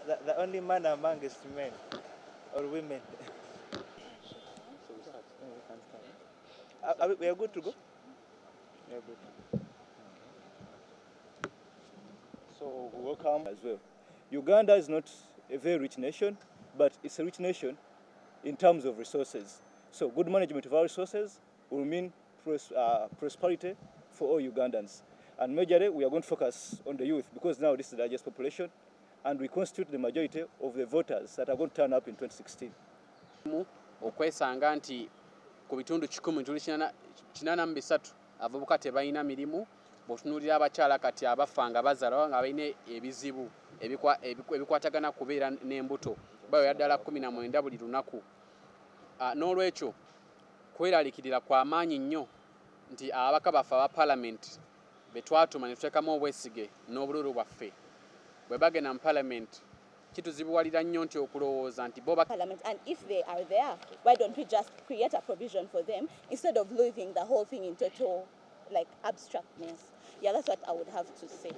the only man amongst men or women. We are good to go? We are good. So welcome as well. Uganda is not a very rich nation, but it's a rich nation in terms of resources. So good management of our resources will mean prosperity for all Ugandans. And majorly, we are going to focus on the youth because now this is the largest population and we constitute the majority of the voters that are going to turn up in 2016. Okwesanga nti ku bitundu 183 abavubuka tebalina mirimu bw'otunuulira abakyala kati abafa nga bazaala nga balina ebizibu ebikwatagana kubeera n'embuto bayoya ddala 19 buli lunaku. N'olwekyo kweraliikirira kwa maanyi nnyo nti ababaka baffe aba Palamenti be twatuma ne tuteekamu obwesige n'obululu bwaffe bwe bagenda mu Palamenti kituzibuwalira nnyo nti okulowooza nti bo Parliament, and if they are there, why don't we just create a provision for them instead of leaving the whole thing in total like abstractness? Yeah, that's what I would have to say.